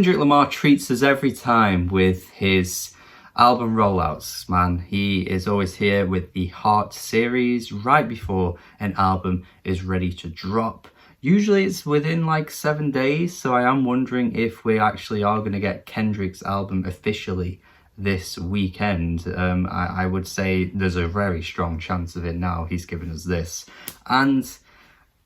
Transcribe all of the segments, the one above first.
Kendrick Lamar treats us every time with his album rollouts, man. He is always here with the Heart series right before an album is ready to drop. Usually it's within like 7 days, so I am wondering if we actually are going to get Kendrick's album officially this weekend. I would say there's a very strong chance of it now. He's given us this. And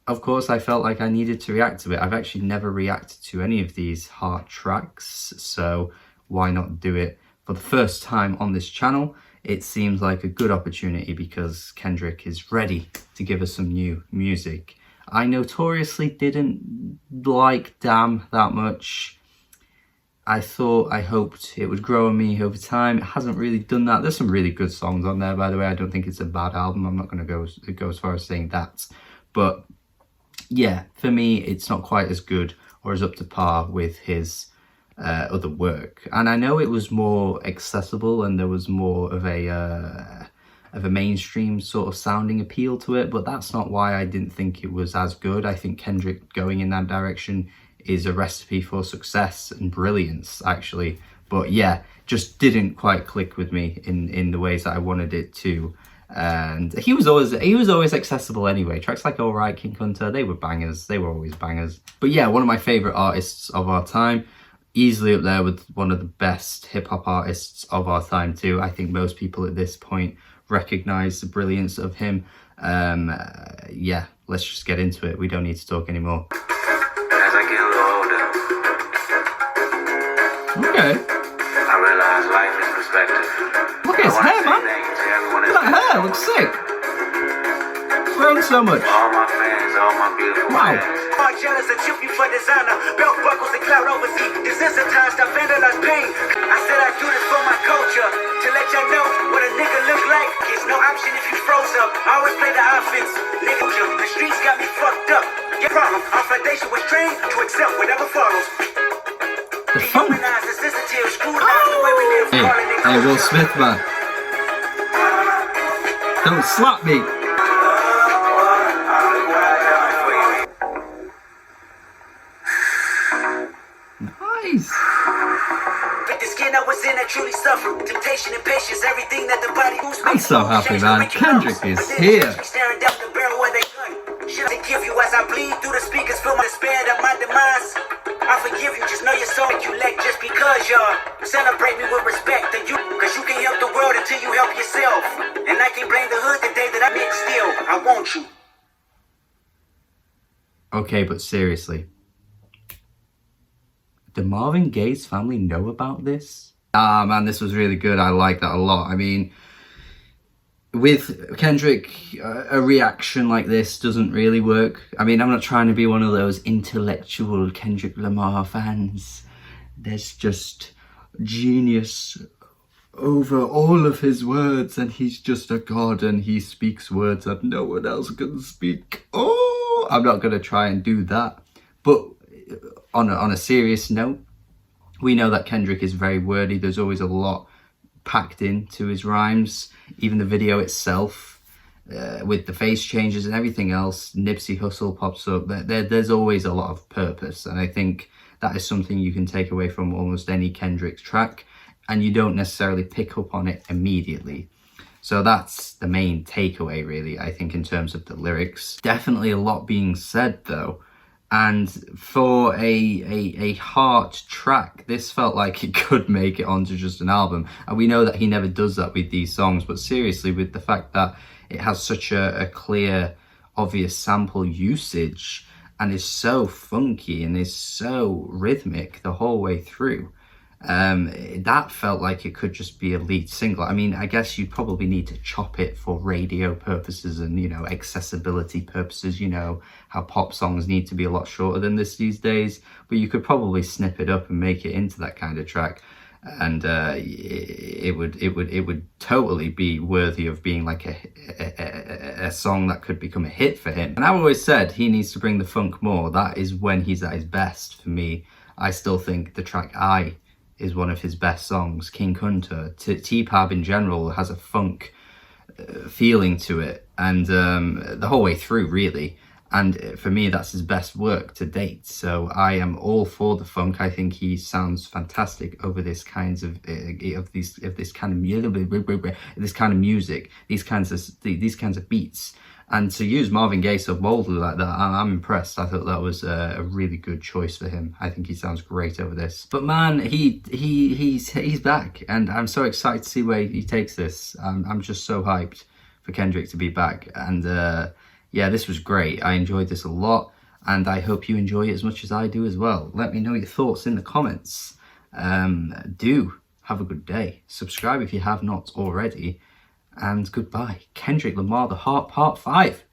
of course, I felt like I needed to react to it. I've actually never reacted to any of these Heart tracks, so why not do it for the first time on this channel? It seems like a good opportunity because Kendrick is ready to give us some new music. I notoriously didn't like Damn that much. I hoped it would grow on me over time. It hasn't really done that. There's some really good songs on there, by the way. I don't think it's a bad album. I'm not going to go as far as saying that. But yeah, for me, it's not quite as good or as up to par with his other work. And I know it was more accessible and there was more of a mainstream sort of sounding appeal to it, but that's not why I didn't think it was as good. I think Kendrick going in that direction is a recipe for success and brilliance, actually. But yeah, just didn't quite click with me in the ways that I wanted it to. And he was always accessible anyway. Tracks like Alright, King Hunter, they were bangers. They were always bangers. But yeah, one of my favorite artists of our time, easily up there with one of the best hip-hop artists of our time too. I think most people at this point recognize the brilliance of him. Yeah, let's just get into it. We don't need to talk anymore. As I get a little older, Okay. I realize life is perspective. Look at his hair, man. Look at that hair, looks sick. Grown so much. All my fans, all my beautiful fans. My jealous and chip you for designer. Belt buckles and cloud overseas. Desensitized, I vandalized pain. I said I do this for my culture. To let y'all know what a nigga look like. It's no option if you froze up. I always play the offense. Nigga, the streets got me fucked up. Your problem, our foundation was trained to accept whatever follows. The funk. Hey, Will Smith, man. Don't slap me. Nice. With the skin I was in, I truly suffered. Temptation and patience, everything that the body moves. I'm so happy, man. Kendrick is here. Staring down the barrel where they gun. Should I give you as I bleed through the speakers, feel my despair of my demise. I forgive you, just know your soul you let just because y'all celebrate me with respect and you, cause you can't help the world until you help yourself. And I can't blame the hood the day that I met still. I want you. Okay, but seriously, did Marvin Gaye's family know about this? Ah, man, this was really good. I like that a lot. I mean, with Kendrick, a reaction like this doesn't really work. I mean, I'm not trying to be one of those intellectual Kendrick Lamar fans. There's just genius over all of his words, and he's just a god, and he speaks words that no one else can speak. Oh, I'm not going to try and do that. But on a serious note, we know that Kendrick is very wordy. There's always a lot packed into his rhymes. Even the video itself, with the face changes and everything else, Nipsey Hussle pops up. There's always a lot of purpose, and I think that is something you can take away from almost any Kendrick track, and you don't necessarily pick up on it immediately. So that's the main takeaway, really, I think, in terms of the lyrics. Definitely a lot being said, though. And for a Heart track, this felt like it could make it onto just an album. And we know that he never does that with these songs, but seriously, with the fact that it has such a clear, obvious sample usage and is so funky and is so rhythmic the whole way through, that felt like it could just be a lead single. I mean, I guess you probably need to chop it for radio purposes and, you know, accessibility purposes. You know how pop songs need to be a lot shorter than this these days, but you could probably snip it up and make it into that kind of track, and it would totally be worthy of being like a song that could become a hit for him. And I've always said he needs to bring the funk more. That is when he's at his best for me. I still think the track I is one of his best songs. King Hunter, T-Pab in general has a funk feeling to it, and the whole way through, really. And for me, that's his best work to date. So I am all for the funk. I think he sounds fantastic over this kinds of this kind of music, these kinds of beats. And to use Marvin Gaye so boldly like that, I'm impressed. I thought that was a really good choice for him. I think he sounds great over this. But man, he's back, and I'm so excited to see where he takes this. I'm just so hyped for Kendrick to be back, and yeah, this was great. I enjoyed this a lot, and I hope you enjoy it as much as I do as well. Let me know your thoughts in the comments. Do have a good day. Subscribe if you have not already. And goodbye. Kendrick Lamar, The Heart, Part 5.